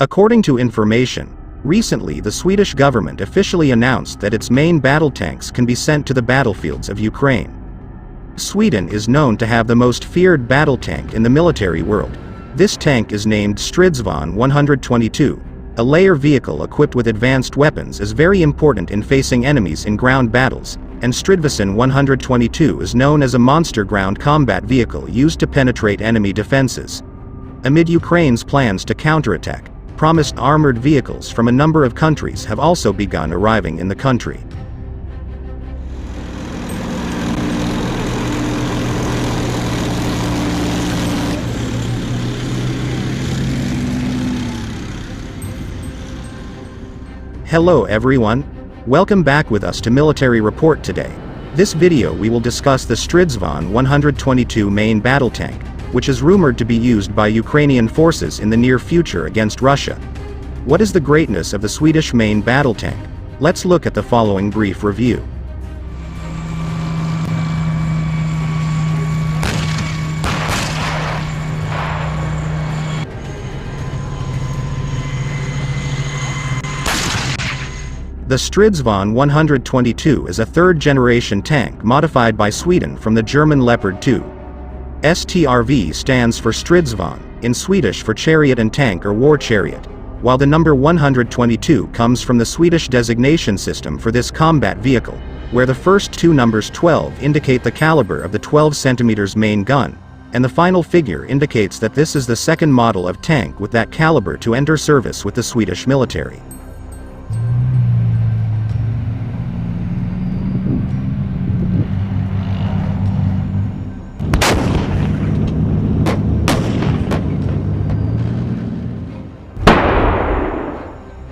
According to information, recently the Swedish government officially announced that its main battle tanks can be sent to the battlefields of Ukraine. Sweden is known to have the most feared battle tank in the military world. This tank is named Stridsvagn 122. A layer vehicle equipped with advanced weapons is very important in facing enemies in ground battles, and Stridsvagn 122 is known as a monster ground combat vehicle used to penetrate enemy defenses. Amid Ukraine's plans to counterattack, promised armored vehicles from a number of countries have also begun arriving in the country. Hello everyone. Welcome back with us to Military Report today. This video we will discuss the Stridsvagn 122 main battle tank, which is rumored to be used by Ukrainian forces in the near future against Russia. What is the greatness of the Swedish main battle tank? Let's look at the following brief review. The Stridsvagn 122 is a third-generation tank modified by Sweden from the German Leopard 2. STRV stands for Stridsvagn, in Swedish for chariot and tank or war chariot, while the number 122 comes from the Swedish designation system for this combat vehicle, where the first two numbers 12 indicate the caliber of the 12 cm main gun, and the final figure indicates that this is the second model of tank with that caliber to enter service with the Swedish military.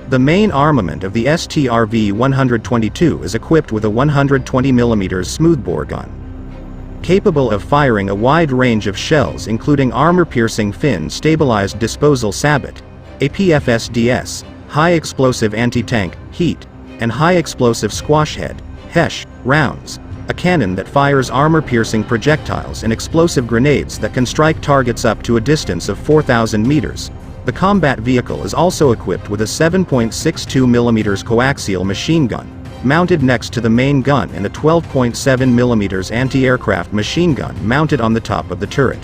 The main armament of the STRV 122 is equipped with a 120mm smoothbore gun. Capable of firing a wide range of shells including armor-piercing fin-stabilized disposal sabot, APFSDS, high-explosive anti-tank, heat, and high-explosive squash-head, HESH, rounds, a cannon that fires armor-piercing projectiles and explosive grenades that can strike targets up to a distance of 4,000 meters. The combat vehicle is also equipped with a 7.62mm coaxial machine gun, mounted next to the main gun, and a 12.7mm anti-aircraft machine gun mounted on the top of the turret.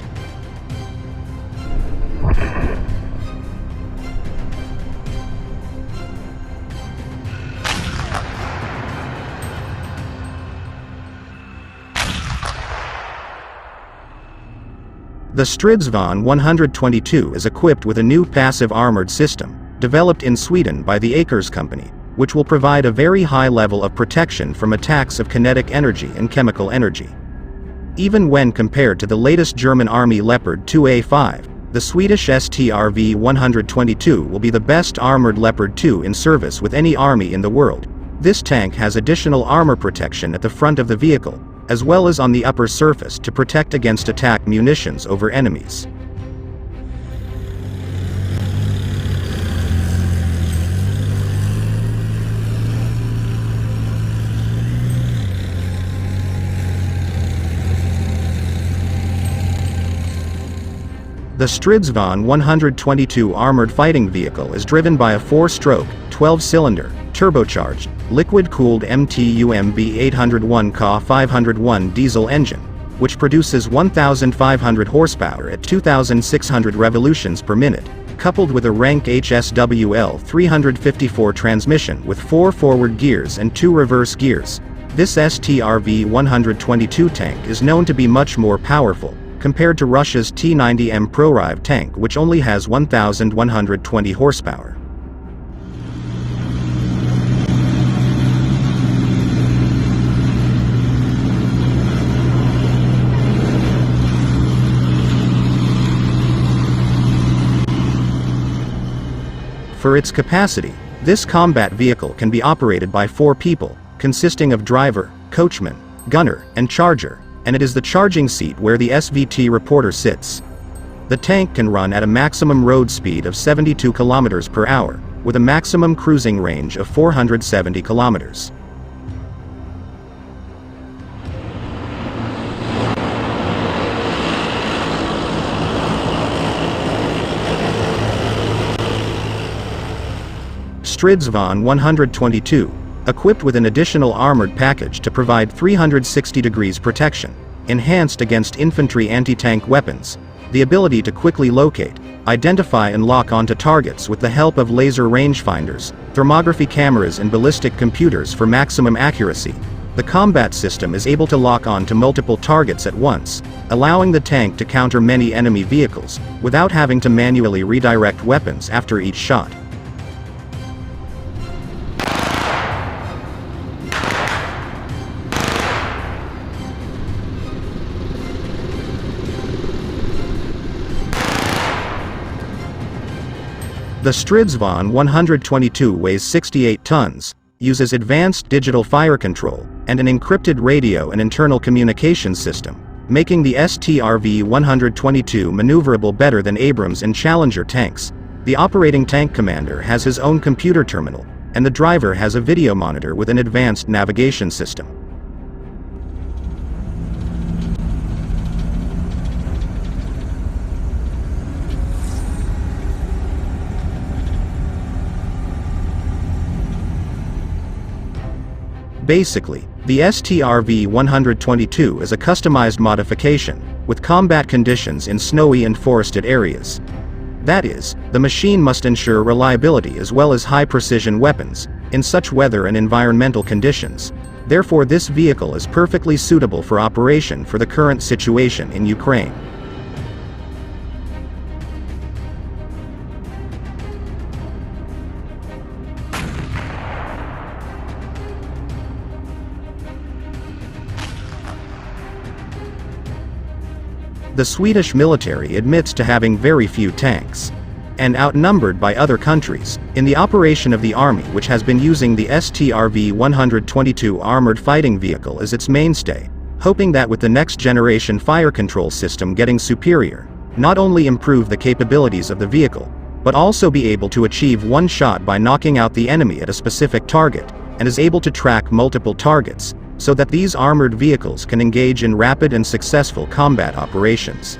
The Stridsvagn 122 is equipped with a new passive armored system, developed in Sweden by the Akers company, which will provide a very high level of protection from attacks of kinetic energy and chemical energy. Even when compared to the latest German Army Leopard 2A5, the Swedish STRV 122 will be the best armored Leopard 2 in service with any army in the world. This tank has additional armor protection at the front of the vehicle, as well as on the upper surface to protect against attack munitions over enemies. The Stridsvagn 122 armored fighting vehicle is driven by a 4-stroke, 12-cylinder, turbocharged, liquid-cooled MTUMB 801 Ka 501 diesel engine, which produces 1,500 horsepower at 2,600 revolutions per minute, coupled with a Renk HSWL 354 transmission with 4 forward gears and 2 reverse gears. This STRV 122 tank is known to be much more powerful, compared to Russia's T-90M Proryev tank, which only has 1,120 horsepower. For its capacity, this combat vehicle can be operated by 4 people, consisting of driver, coachman, gunner, and charger, and it is the charging seat where the SVT reporter sits. The tank can run at a maximum road speed of 72 km per hour, with a maximum cruising range of 470 km. Stridsvagn 122, equipped with an additional armored package to provide 360 degrees protection, enhanced against infantry anti-tank weapons, the ability to quickly locate, identify and lock onto targets with the help of laser rangefinders, thermography cameras and ballistic computers for maximum accuracy. The combat system is able to lock on to multiple targets at once, allowing the tank to counter many enemy vehicles, without having to manually redirect weapons after each shot. The Stridsvagn 122 weighs 68 tons, uses advanced digital fire control, and an encrypted radio and internal communication system, making the STRV-122 maneuverable better than Abrams and Challenger tanks. The operating tank commander has his own computer terminal, and the driver has a video monitor with an advanced navigation system. Basically, the STRV-122 is a customized modification, with combat conditions in snowy and forested areas. That is, the machine must ensure reliability as well as high-precision weapons, in such weather and environmental conditions. Therefore this vehicle is perfectly suitable for operation for the current situation in Ukraine. The Swedish military admits to having very few tanks, and outnumbered by other countries, in the operation of the army, which has been using the STRV-122 armored fighting vehicle as its mainstay, hoping that with the next generation fire control system getting superior, not only improve the capabilities of the vehicle, but also be able to achieve one shot by knocking out the enemy at a specific target, and is able to track multiple targets, so that these armored vehicles can engage in rapid and successful combat operations.